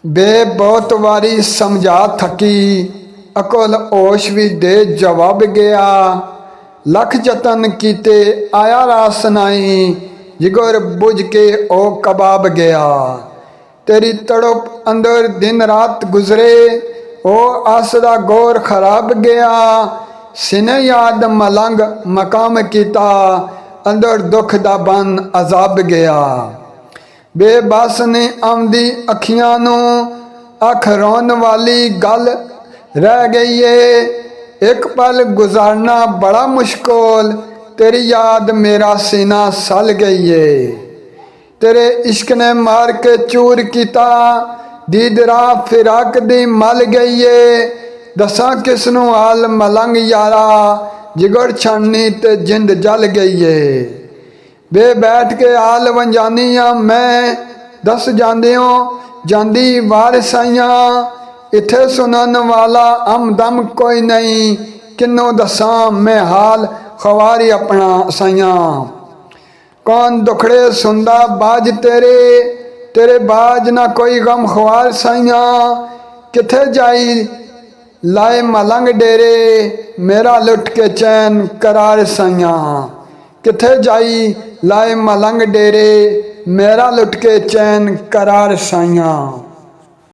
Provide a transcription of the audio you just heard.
बे बहुत वारी समझा थकी, अकल होश भी दे जवाब गया। लख जतन कीते आया रास नाई, जिगर बुझ के ओ कबाब गया। तेरी तड़प अंदर दिन रात गुजरे, ओ आसरा गौर खराब गया। सिने याद मलंग मकाम कीता, अंदर दुख दा बन अजाब गया। बेबस ने आमदी अखियां नूं अख रोन वाली गल रह गई है। एक पल गुजारना बड़ा मुश्किल, तेरी याद मेरा सीना सल गई है। तेरे इश्क ने मार के चूर किता, दीदरा फिराक दी मल गई है। दसा किसनू हाल मलंग यारा, जिगर छानी ते जिंद जल गई है। बे बैठ के हाल वंजानिया मैं, दस जांदियों जांदी वार साइया। इथे सुनन वाला हमदम कोई नहीं, किन्नों दसा मैं हाल खवारी अपना साइया। कौन दुखड़े सुनदा बाज तेरे, तेरे बाज ना कोई गम ख्वार साइया। किथे जाई लाए मलंग डेरे, मेरा लुट के चैन करार साइया। किथे जाई लाए मलंग डेरे, मेरा लुट के चैन करार साइया।